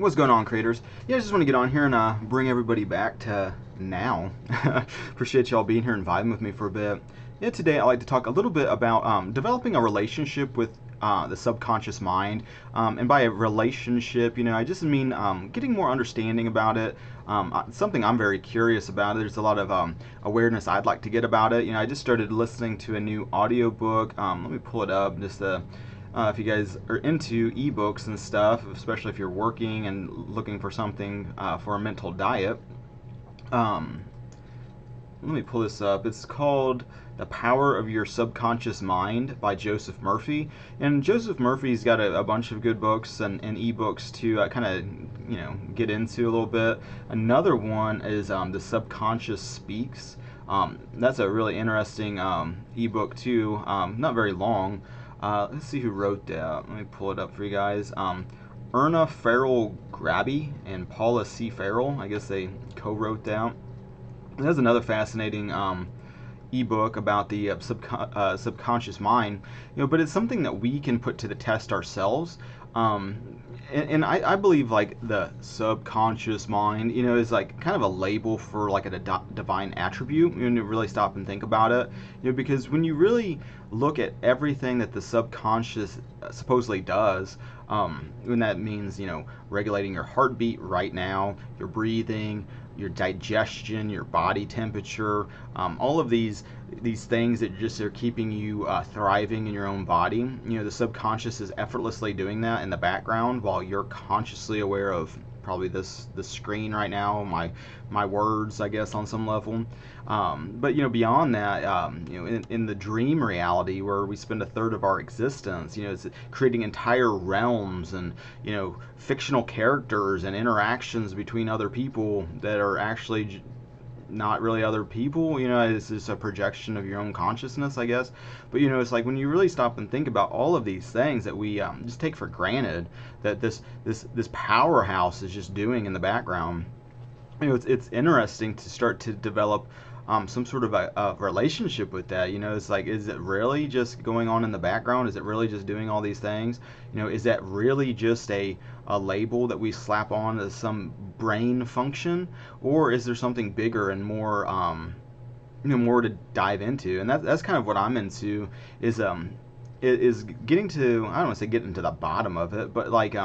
What's going on, creators? Yeah, I just want to get on here and bring everybody back to now. Appreciate y'all being here and vibing with me for a bit. Yeah, today I'd like to talk a little bit about developing a relationship with the subconscious mind. And by a relationship, I just mean getting more understanding about it. Something I'm very curious about. There's a lot of awareness I'd like to get about it. I just started listening to a new audiobook. Let me pull it up just to if you guys are into ebooks and stuff, especially if you're working and looking for something for a mental diet. Let me pull this up. It's called The Power of Your Subconscious Mind by Joseph Murphy. And Joseph Murphy's got a bunch of good books and ebooks to kind of, get into a little bit. Another one is The Subconscious Speaks. That's a really interesting ebook too. Not very long. Let's see who wrote that. Let me pull it up for you guys. Erna Farrell Grabby and Paula C. Farrell. I guess they co-wrote that. There's another fascinating ebook about the subconscious mind, but it's something that we can put to the test ourselves. And I believe like the subconscious mind, is like kind of a label for like a divine attribute. To really stop and think about it, because when you really look at everything that the subconscious supposedly does, and that means regulating your heartbeat right now, your breathing, your digestion, your body temperature, all of these things that just are keeping you thriving in your own body. The subconscious is effortlessly doing that in the background while you're consciously aware of probably the screen right now, my words, I guess, on some level. But beyond that, in the dream reality where we spend a third of our existence, it's creating entire realms and fictional characters and interactions between other people that are actually not really other people. It's just a projection of your own consciousness, I guess. But it's like when you really stop and think about all of these things that we just take for granted, that this powerhouse is just doing in the background. It's interesting to start to develop some sort of a relationship with that. It's like, is it really just going on in the background? Is it really just doing all these things? Is that really just a label that we slap on as some brain function, or is there something bigger and more more to dive into? And that's kind of what I'm into, is getting to, I don't want to say getting to the bottom of it, but like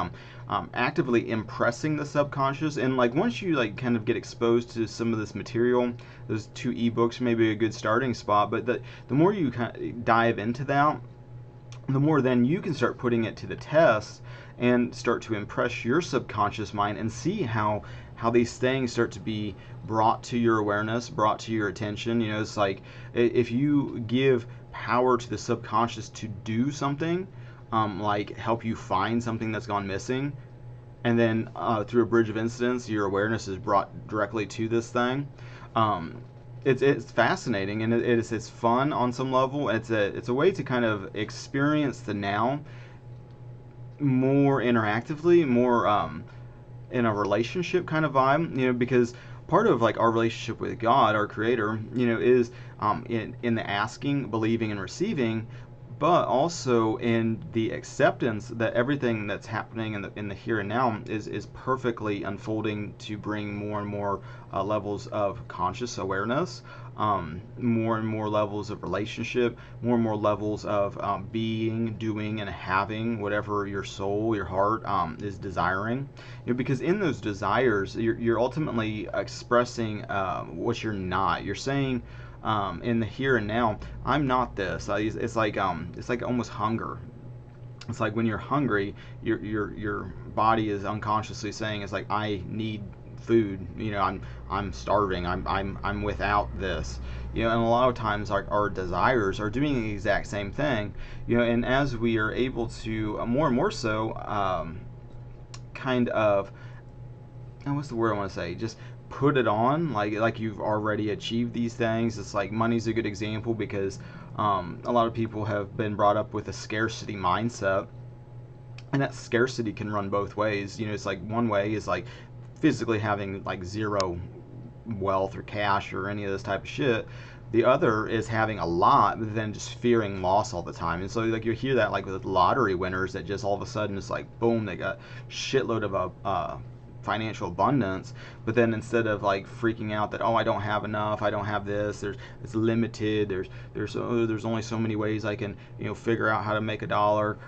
actively impressing the subconscious. And like once you like kind of get exposed to some of this material, those two ebooks may be a good starting spot. But the more you kind of dive into that, the more then you can start putting it to the test and start to impress your subconscious mind and see how these things start to be brought to your awareness, brought to your attention. It's like if you give power to the subconscious to do something, like help you find something that's gone missing, and then through a bridge of incidents, your awareness is brought directly to this thing. It's fascinating, and it's fun on some level. It's a way to kind of experience the now more interactively, more in a relationship kind of vibe. Because part of like our relationship with God, our Creator, is in the asking, believing, and receiving, but also in the acceptance that everything that's happening in the here and now is perfectly unfolding to bring more and more levels of conscious awareness, more and more levels of relationship, more and more levels of being, doing, and having whatever your soul, your heart is desiring. Because in those desires, you're ultimately expressing what you're not. You're saying, in the here and now, I'm not this. It's like almost hunger. It's like when you're hungry, your body is unconsciously saying, it's like, I need food. I'm starving. I'm without this. And a lot of times our desires are doing the exact same thing. And as we are able to more and more so, kind of, what's the word I want to say? Just put it on like you've already achieved these things. It's like money's a good example, because a lot of people have been brought up with a scarcity mindset, and that scarcity can run both ways. It's like one way is like physically having like zero wealth or cash or any of this type of shit, The other is having a lot, but then just fearing loss all the time. And so like you hear that like with lottery winners that just all of a sudden it's like boom, they got shitload of financial abundance, but then instead of like freaking out that, oh, I don't have enough, I don't have this, it's limited, there's only so many ways I can, figure out how to make a dollar.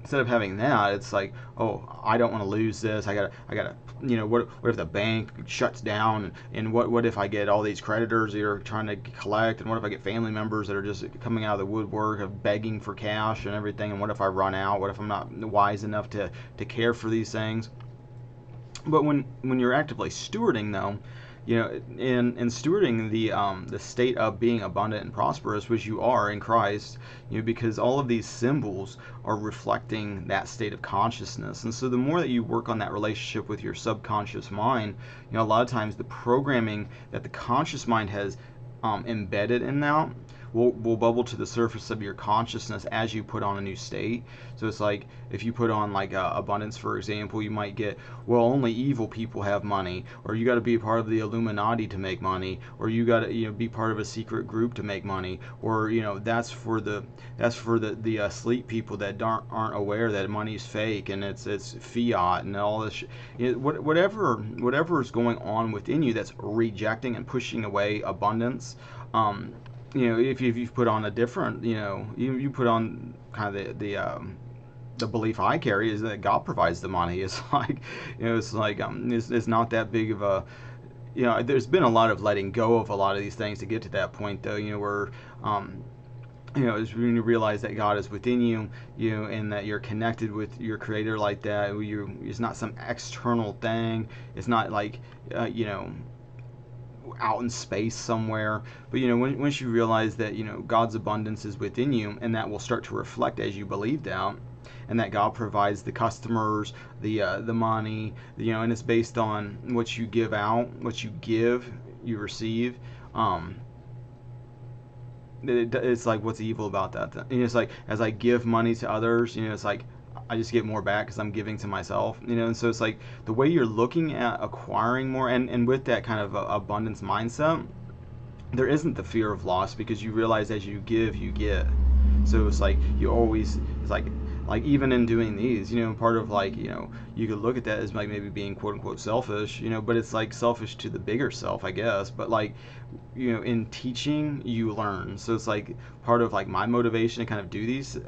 Instead of having that, it's like, oh, I don't want to lose this. I gotta, what if the bank shuts down, and what if I get all these creditors that are trying to collect, and what if I get family members that are just coming out of the woodwork of begging for cash and everything, and what if I run out? What if I'm not wise enough to care for these things? But when you're actively stewarding, though, in stewarding the state of being abundant and prosperous, which you are in Christ, because all of these symbols are reflecting that state of consciousness. And so the more that you work on that relationship with your subconscious mind, a lot of times the programming that the conscious mind has embedded in that will bubble to the surface of your consciousness as you put on a new state. So it's like if you put on like abundance, for example, you might get, well, only evil people have money, or you got to be a part of the Illuminati to make money, or you got to be part of a secret group to make money, or that's for the asleep people that aren't aware that money is fake and it's fiat and all this whatever is going on within you that's rejecting and pushing away abundance. If you've put on a different, you put on kind of the belief I carry is that God provides the money. It's like, it's not that big of a, there's been a lot of letting go of a lot of these things to get to that point, though, where, is when you realize that God is within you, and that you're connected with your Creator like that. It's not some external thing. It's not like, out in space somewhere. But once you realize that God's abundance is within you, and that will start to reflect as you believe that, and that God provides the customers, the money, and it's based on what you give out, what you give, you receive. It's like, what's evil about that? It's like, as I give money to others, it's like I just get more back because I'm giving to myself, and so it's like the way you're looking at acquiring more, and with that kind of abundance mindset, there isn't the fear of loss, because you realize as you give, you get. So it's like it's like even in doing these, part of like, you could look at that as like maybe being quote unquote selfish, but it's like selfish to the bigger self, I guess. But like, in teaching, you learn. So it's like part of like my motivation to kind of do these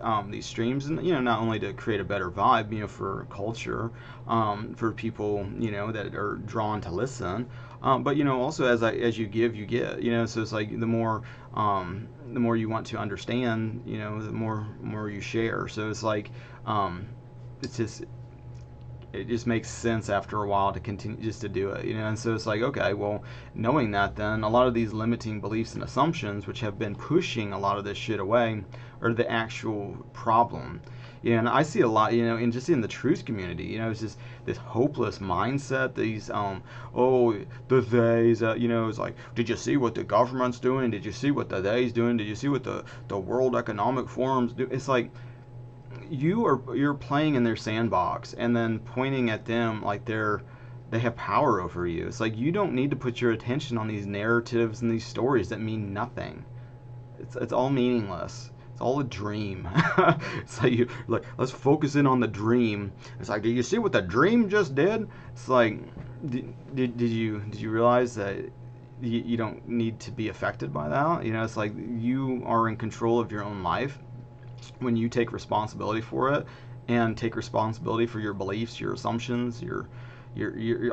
streams, and not only to create a better vibe, for culture, for people, that are drawn to listen, but also as you give, you get. So it's like the more you want to understand, the more you share. So it's like, it just makes sense after a while to continue just to do it, and so it's like, okay, well, knowing that, then a lot of these limiting beliefs and assumptions which have been pushing a lot of this shit away are the actual problem. And I see a lot, in just in the truth community, it's just this hopeless mindset. These, oh, the theys, it's like, did you see what the government's doing? Did you see what the theys doing? Did you see what the World Economic Forum's do? It's like, you're playing in their sandbox and then pointing at them like they have power over you. It's like, you don't need to put your attention on these narratives and these stories that mean nothing. It's all meaningless. It's all a dream. It's like let's focus in on the dream. It's like, did you see what the dream just did? It's like, did you realize that you don't need to be affected by that? It's like you are in control of your own life when you take responsibility for it, and take responsibility for your beliefs, your assumptions, your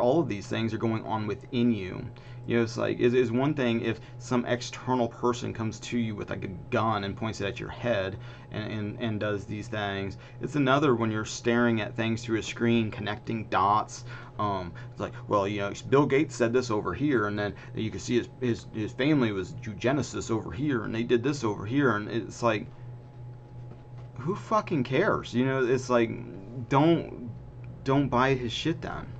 all of these things are going on within you. It's like, is one thing if some external person comes to you with like a gun and points it at your head and does these things. It's another when you're staring at things through a screen, connecting dots. It's like, well, Bill Gates said this over here, and then you can see his family was eugenicists over here, and they did this over here, and it's like, who fucking cares? It's like, don't buy his shit then.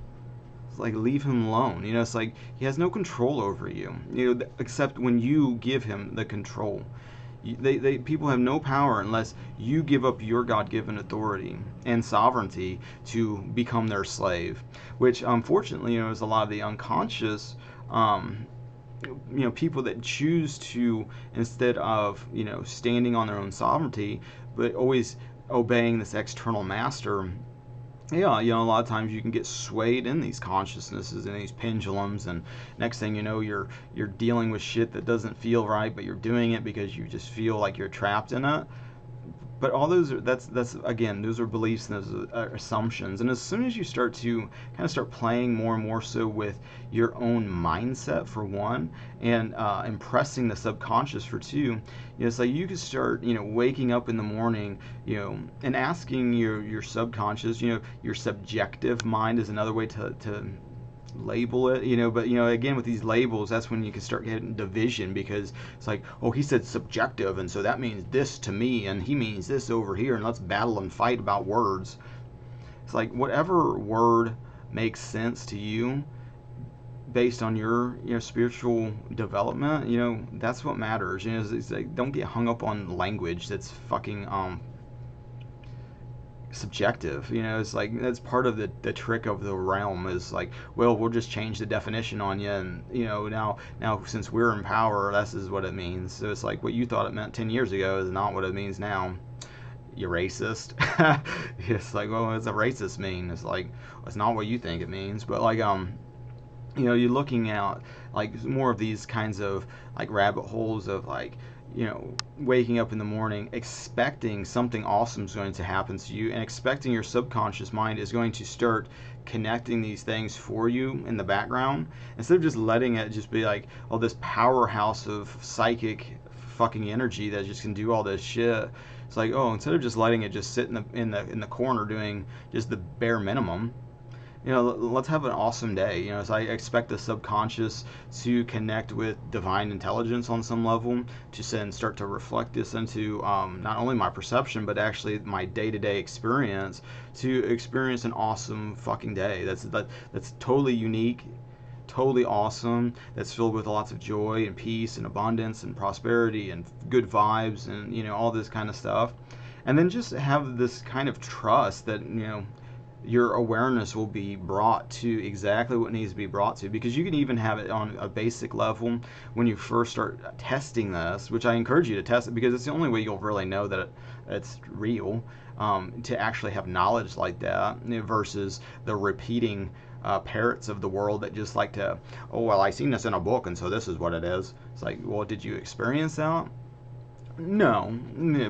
It's like, leave him alone. It's like, he has no control over you, except when you give him the control. People have no power unless you give up your God-given authority and sovereignty to become their slave, which unfortunately, is a lot of the unconscious people that choose to, instead of, standing on their own sovereignty, but always obeying this external master. Yeah, a lot of times you can get swayed in these consciousnesses and these pendulums, and next thing you know, you're dealing with shit that doesn't feel right, but you're doing it because you just feel like you're trapped in it. But all those are, that's again, those are beliefs and those are assumptions. And as soon as you start playing more and more so with your own mindset, for one, and impressing the subconscious, for two, it's like you could start, waking up in the morning, and asking your subconscious, your subjective mind is another way to label it, but again, with these labels, that's when you can start getting division, because it's like, oh, he said subjective, and so that means this to me, and he means this over here, and let's battle and fight about words. It's like, whatever word makes sense to you based on your spiritual development, that's what matters. It's like, don't get hung up on language that's fucking subjective. It's like, that's part of the trick of the realm, is like, well, we'll just change the definition on you, and now since we're in power, this is what it means. So it's like, what you thought it meant 10 years ago is not what it means now. You're racist. It's like, well, what does a racist mean? It's like, it's not what you think it means. But like, you're looking at like more of these kinds of like rabbit holes of like, waking up in the morning expecting something awesome is going to happen to you, and expecting your subconscious mind is going to start connecting these things for you in the background, instead of just letting it just be like, oh, this powerhouse of psychic fucking energy that just can do all this shit. It's like, oh, instead of just letting it just sit in the corner doing just the bare minimum, let's have an awesome day. So I expect the subconscious to connect with divine intelligence on some level, to then start to reflect this into not only my perception, but actually my day-to-day experience, to experience an awesome fucking day. That's totally unique, totally awesome, that's filled with lots of joy and peace and abundance and prosperity and good vibes and all this kind of stuff. And then just have this kind of trust that your awareness will be brought to exactly what needs to be brought to, because you can even have it on a basic level when you first start testing this, which I encourage you to test it, because it's the only way you'll really know that it's real, to actually have knowledge like that, versus the repeating parrots of the world that just like to, oh, well, I seen this in a book, and so this is what it is. It's like, well, did you experience that? No,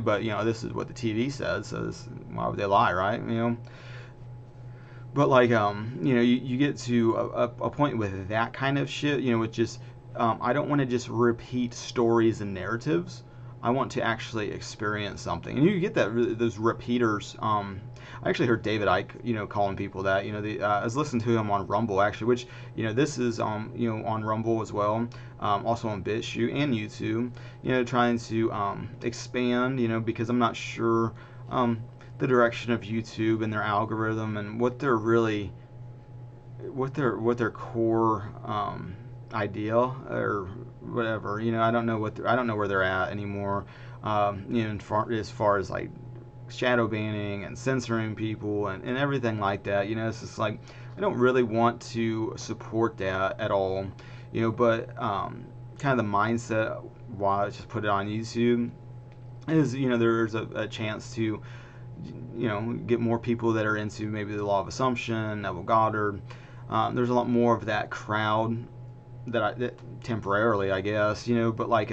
but this is what the TV says, so why would they lie, right? But like, you get to a point with that kind of shit, with just, I don't want to just repeat stories and narratives. I want to actually experience something. And you get those repeaters. I actually heard David Icke, calling people that. I was listening to him on Rumble, actually, which, this is, on Rumble as well. Also on Bitchute and YouTube, trying to expand, because I'm not sure the direction of YouTube and their algorithm, and what their core idea or whatever. I don't know I don't know where they're at anymore. As far as like shadow banning and censoring people and everything like that. It's just like, I don't really want to support that at all. But kind of the mindset why I just put it on YouTube is, there's a chance to get more people that are into maybe the law of assumption, Neville Goddard. There's a lot more of that crowd that temporarily, I guess, but like,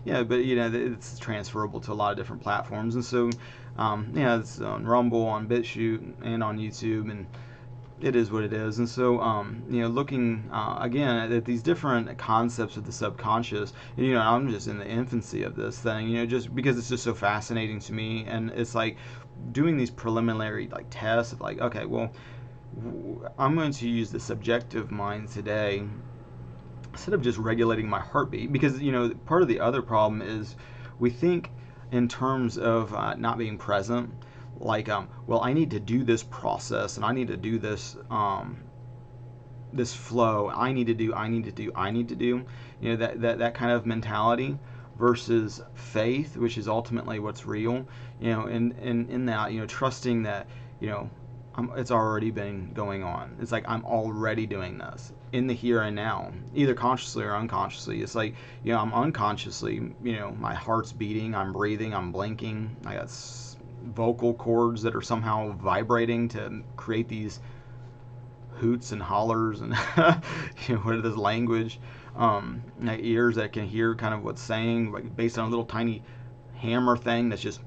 it's transferable to a lot of different platforms. And so, it's on Rumble, on Bitchute, and on YouTube, and it is what it is. And so, looking again at these different concepts of the subconscious, and, I'm just in the infancy of this thing, just because it's just so fascinating to me. And it's like doing these preliminary like tests of like, okay, well, I'm going to use the subjective mind today instead of just regulating my heartbeat, because part of the other problem is we think in terms of not being present, like, well, I need to do this process, and I need to do this this flow, I need to do that kind of mentality, versus faith, which is ultimately what's real, and in that, trusting that, it's already been going on. It's like I'm already doing this in the here and now, either consciously or unconsciously. It's like, I'm unconsciously, my heart's beating, I'm breathing, I'm blinking. I got vocal cords that are somehow vibrating to create these hoots and hollers and what is this language. My ears that can hear kind of what's saying, like based on a little tiny hammer thing that's just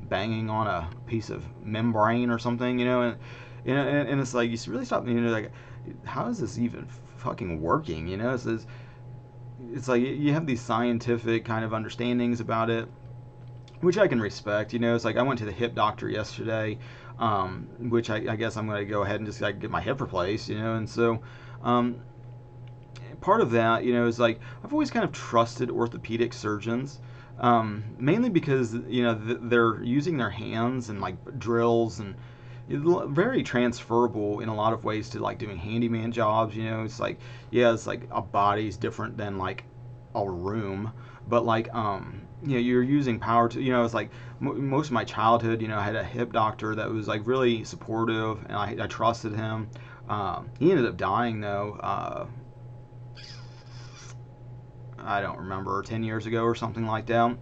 banging on a piece of membrane or something, and it's like you really stop, like, how is this even fucking working? It's like you have these scientific kind of understandings about it, which I can respect. It's like I went to the hip doctor yesterday, which I guess I'm going to go ahead and just like get my hip replaced, and so. Part of that, is like I've always kind of trusted orthopedic surgeons, mainly because they're using their hands and like drills and very transferable in a lot of ways to like doing handyman jobs. It's like, yeah, it's like a body's different than like a room, but like you're using power to, it's like most of my childhood, I had a hip doctor that was like really supportive, and I trusted him. He ended up dying though. I don't remember, 10 years ago or something like that.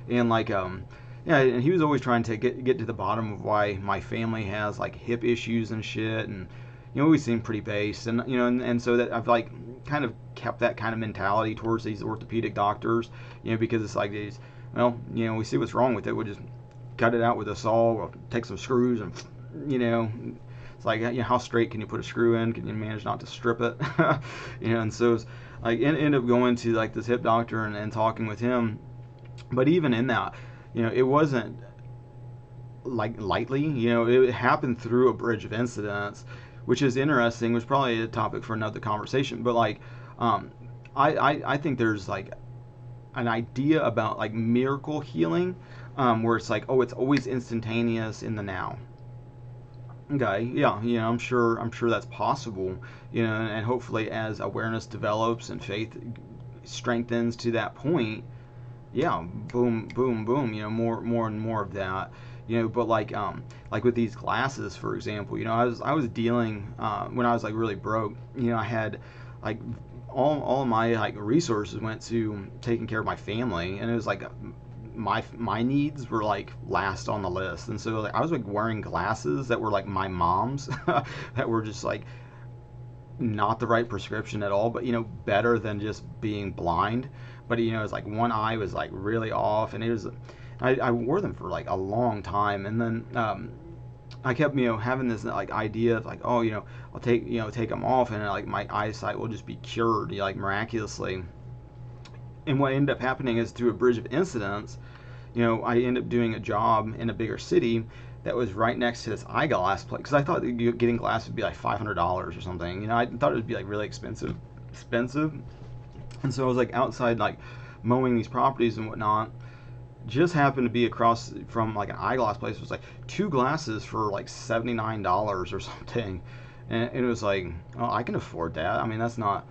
And like yeah, and he was always trying to get to the bottom of why my family has like hip issues and shit, and always seemed pretty based, and and so that I've like kind of kept that kind of mentality towards these orthopedic doctors, because it's like these, well, we see what's wrong with it, we'll just cut it out with a saw, we'll take some screws and it's like, how straight can you put a screw in? Can you manage not to strip it? And so it's like end up going to like this hip doctor and talking with him. But even in that, it wasn't like lightly. It happened through a bridge of incidents, which is interesting, which is probably a topic for another conversation. But like, I think there's like an idea about like miracle healing, where it's like, oh, it's always instantaneous in the now. Okay, yeah, I'm sure that's possible, and hopefully as awareness develops and faith strengthens to that point, yeah, boom, boom, boom, more and more of that, but like with these glasses, for example, I was dealing, when I was like really broke, I had like all of my like resources went to taking care of my family, and it was like my needs were like last on the list, and so like I was like wearing glasses that were like my mom's that were just like not the right prescription at all, but better than just being blind. But it's like one eye was like really off, and it was I wore them for like a long time, and then I kept having this like idea of like, oh, I'll take them off, and like my eyesight will just be cured like miraculously. And what ended up happening is through a bridge of incidents, I ended up doing a job in a bigger city that was right next to this eyeglass place, because I thought that getting glasses would be like $500 or something. I thought it would be like really expensive. And so I was like outside like mowing these properties and whatnot. Just happened to be across from like an eyeglass place. It was like two glasses for like $79 or something, and it was like, oh, I can afford that. I mean, that's not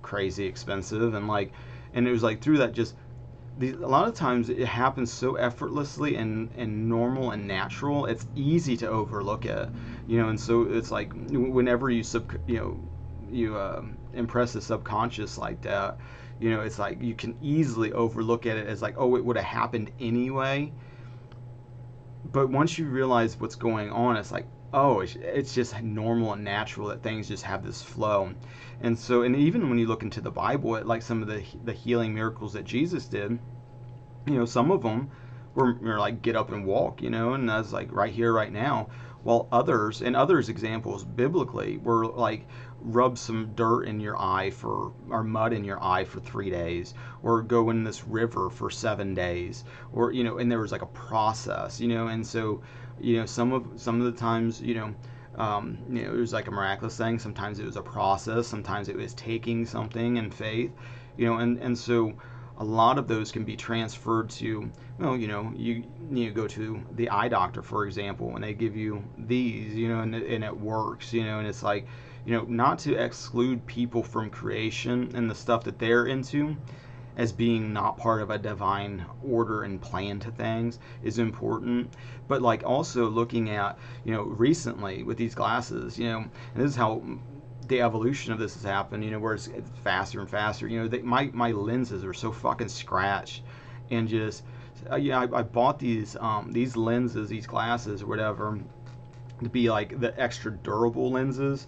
crazy expensive, and it was like through that just a lot of times it happens so effortlessly and normal and natural, it's easy to overlook it, and so it's like whenever you impress the subconscious like that, it's like you can easily overlook at it as like, oh, it would have happened anyway. But once you realize what's going on, it's like, oh, it's just normal and natural that things just have this flow. And so, and even when you look into the Bible, at like some of the healing miracles that Jesus did, some of them were like get up and walk, and that's like right here, right now. While others examples biblically were like rub some dirt in your eye or mud in your eye for 3 days, or go in this river for 7 days, or and there was like a process, and so some of the times it was like a miraculous thing. Sometimes it was a process. Sometimes it was taking something in faith, and so a lot of those can be transferred to, well, you go to the eye doctor, for example, and they give you these, and it works, and it's like, not to exclude people from creation and the stuff that they're into. as being not part of a divine order and plan to things is important. But like also looking at, recently with these glasses, and this is how the evolution of this has happened, where it's faster and faster. My lenses are so fucking scratched, and just I bought these lenses, these glasses or whatever, to be like the extra durable lenses,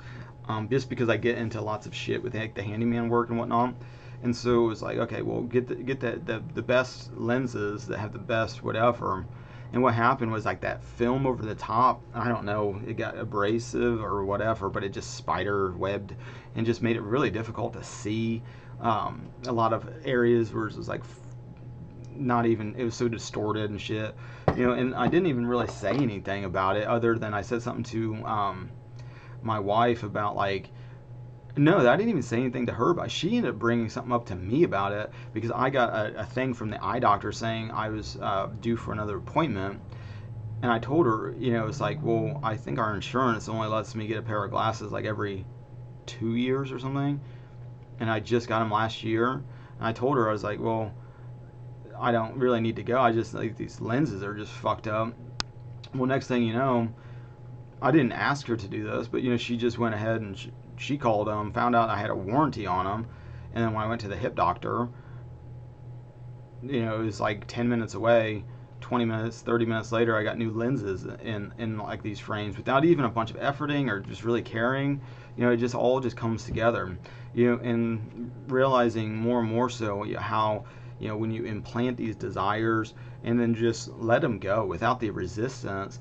just because I get into lots of shit with like the handyman work and whatnot. And so it was like, okay, well, get the best lenses that have the best whatever. And what happened was like that film over the top, I don't know, it got abrasive or whatever, but it just spider webbed and just made it really difficult to see. A lot of areas where it was like not even, it was so distorted and shit. And I didn't even really say anything about it other than I said something to my wife about like, no, I didn't even say anything to her, but she ended up bringing something up to me about it because I got a thing from the eye doctor saying I was due for another appointment. And I told her, it's like, well, I think our insurance only lets me get a pair of glasses like every 2 years or something. And I just got them last year. And I told her, I was like, well, I don't really need to go. I just, like, these lenses are just fucked up. Well, next thing you know, I didn't ask her to do this, but, she just went ahead and she called them, found out I had a warranty on them. And then when I went to the hip doctor, it was like 10 minutes away, 20 minutes, 30 minutes later, I got new lenses in like these frames without even a bunch of efforting or just really caring. It just all just comes together, and realizing more and more so how, when you implant these desires and then just let them go without the resistance,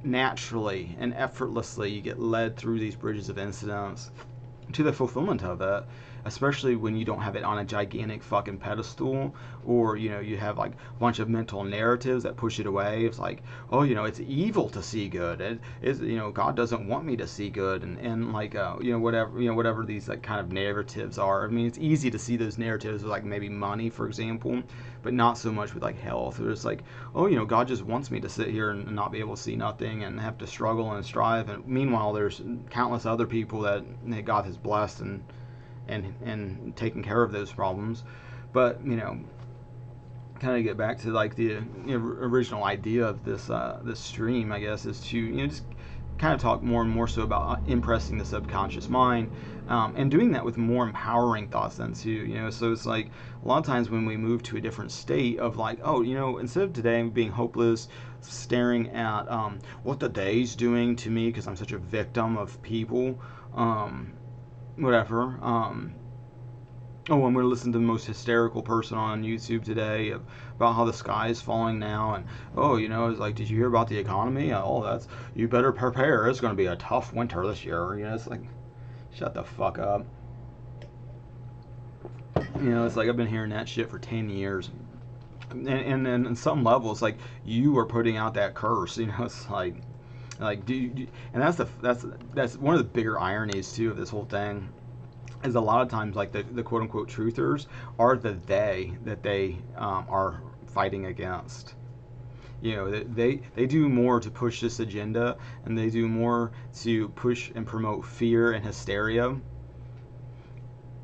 naturally and effortlessly you get led through these bridges of incidents to the fulfillment of it, especially when you don't have it on a gigantic fucking pedestal, or you have like a bunch of mental narratives that push it away. It's like, oh, it's evil to see good. It is, God doesn't want me to see good, and like whatever these like kind of narratives are. I mean, it's easy to see those narratives with like maybe money, for example, but not so much with like health. It's like, oh, God just wants me to sit here and not be able to see nothing and have to struggle and strive, and meanwhile there's countless other people that God has blessed and taking care of those problems. But kind of get back to like the original idea of this stream, I guess, is to just kind of talk more and more so about impressing the subconscious mind, and doing that with more empowering thoughts then too. So it's like a lot of times when we move to a different state of like, oh, instead of today being hopeless, staring at what the day's doing to me because I'm such a victim of people, whatever. Oh, I'm going to listen to the most hysterical person on YouTube today about how the sky is falling now, and oh, it's like, did you hear about the economy? Oh, that's, you better prepare. It's going to be a tough winter this year. It's like, shut the fuck up. It's like I've been hearing that shit for 10 years. And on some level, it's like you are putting out that curse. It's like and that's one of the bigger ironies too of this whole thing, is a lot of times like the quote unquote truthers are they that they are fighting against. They do more to push this agenda, and they do more to push and promote fear and hysteria.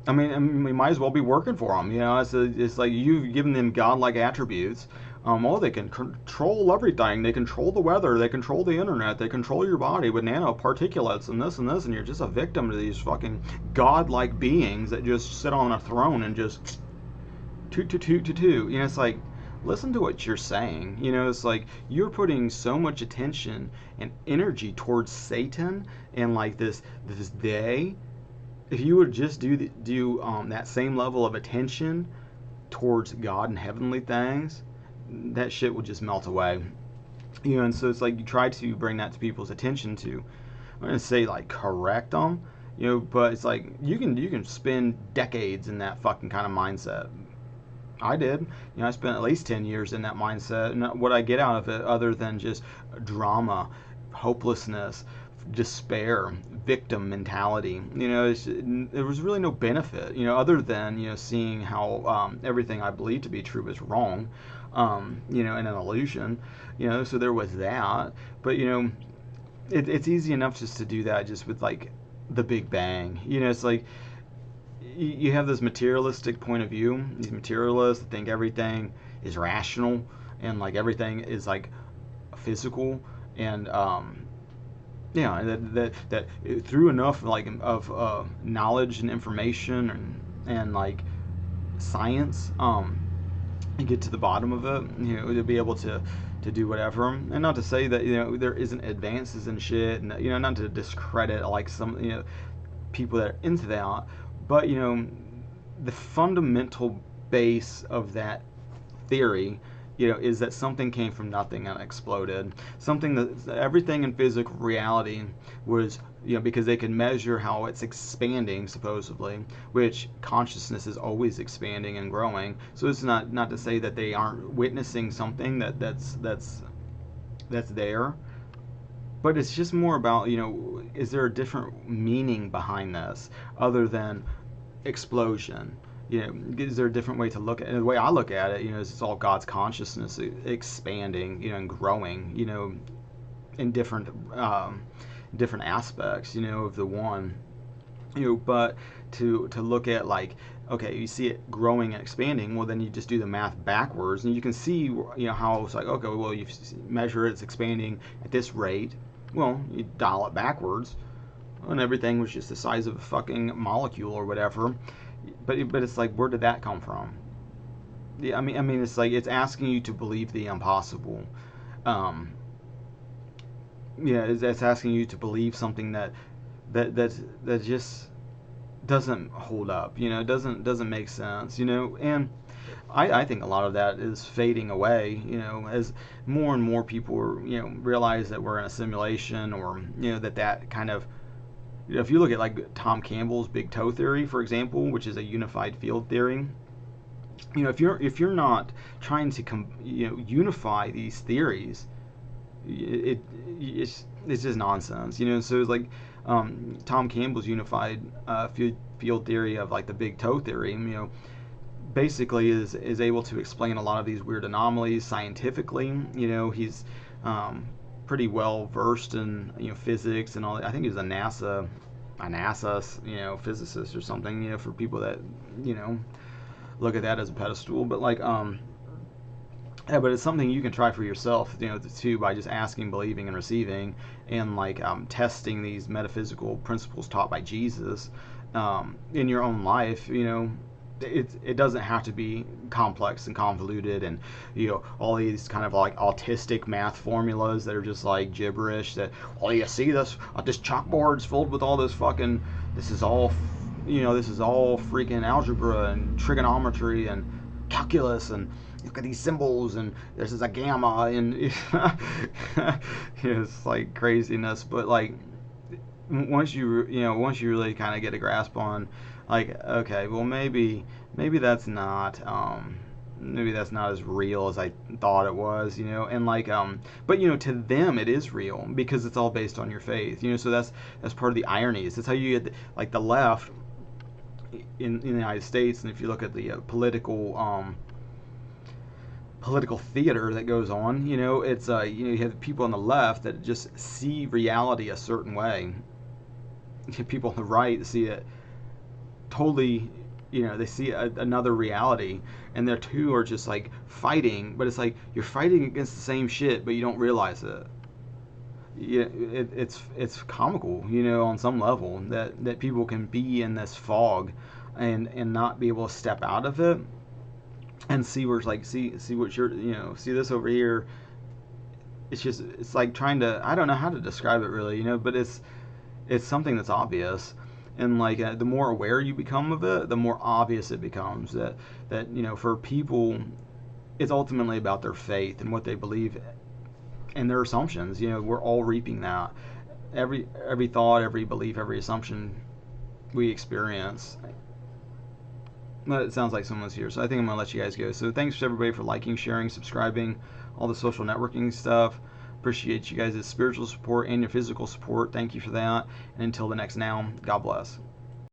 I mean, we might as well be working for them. It's like you've given them godlike attributes. They can control everything. They control the weather. They control the internet. They control your body with nanoparticulates and this, and you're just a victim to these fucking godlike beings that just sit on a throne and just toot. It's like, listen to what you're saying. It's like you're putting so much attention and energy towards Satan and like this day. If you would just do that same level of attention towards God and heavenly things, that shit will just melt away. And so it's like you try to bring that to people's attention to, I'm going to say like correct them, but it's like you can spend decades in that fucking kind of mindset. I did. I spent at least 10 years in that mindset, and what I get out of it other than just drama, hopelessness, despair, victim mentality, there was really no benefit, other than seeing how everything I believed to be true is wrong, in an illusion, so there was that. But it's easy enough just to do that just with like the Big Bang. It's like you have this materialistic point of view. These materialists think everything is rational and like everything is like physical, and yeah, that through enough like of knowledge and information and like science, you get to the bottom of it, to be able to do whatever. And not to say that there isn't advances in shit, and not to discredit like some people that are into that, but the fundamental base of that theory is that something came from nothing and exploded. Something that everything in physical reality was, because they can measure how it's expanding, supposedly, which consciousness is always expanding and growing. So it's not to say that they aren't witnessing something that's there, but it's just more about, is there a different meaning behind this other than explosion? Is there a different way to look at it? And the way I look at it, is it's all God's consciousness expanding, and growing, in different aspects, of the one, but to look at like, okay, you see it growing and expanding, well then you just do the math backwards, and you can see, how it's like, okay, well you measure it's expanding at this rate, well you dial it backwards, and everything was just the size of a fucking molecule or whatever. But it's like, where did that come from? Yeah, I mean, it's like it's asking you to believe the impossible. Yeah, it's asking you to believe something that just doesn't hold up. Doesn't make sense. And I think a lot of that is fading away. As more and more people realize that we're in a simulation, or that kind of. If you look at like Tom Campbell's big toe theory, for example, which is a unified field theory, if you're not trying to unify these theories, it's just nonsense. So it's like Tom Campbell's unified field theory of like the big toe theory, basically is able to explain a lot of these weird anomalies scientifically. He's pretty well versed in physics and all that. I think he was a NASA physicist or something, for people that look at that as a pedestal. But like yeah, but it's something you can try for yourself, too, by just asking, believing, and receiving, and like testing these metaphysical principles taught by Jesus in your own life. It doesn't have to be complex and convoluted, and all these kind of like autistic math formulas that are just like gibberish. That, oh, you see this chalkboard's filled with all this fucking, this is all freaking algebra and trigonometry and calculus, and look at these symbols, and this is a gamma, and it's like craziness. But like once you really kind of get a grasp on, like, okay, well maybe that's not as real as I thought it was, and like but to them it is real because it's all based on your faith, so that's part of the irony. That's how you get like the left in the United States. And if you look at the political theater that goes on, it's you have people on the left that just see reality a certain way. People on the right see it totally, they see another reality, and their two are just like fighting. But it's like you're fighting against the same shit, but you don't realize it. It's comical, on some level, that people can be in this fog and not be able to step out of it and see where it's like, see what you're, see this over here. It's like trying to, I don't know how to describe it really, but it's something that's obvious. And like the more aware you become of it, the more obvious it becomes that for people, it's ultimately about their faith and what they believe and their assumptions. We're all reaping that. Every thought, every belief, every assumption we experience. But it sounds like someone's here, so I think I'm gonna let you guys go. So thanks to everybody for liking, sharing, subscribing, all the social networking stuff. Appreciate you guys' spiritual support and your physical support. Thank you for that. And until the next now, God bless.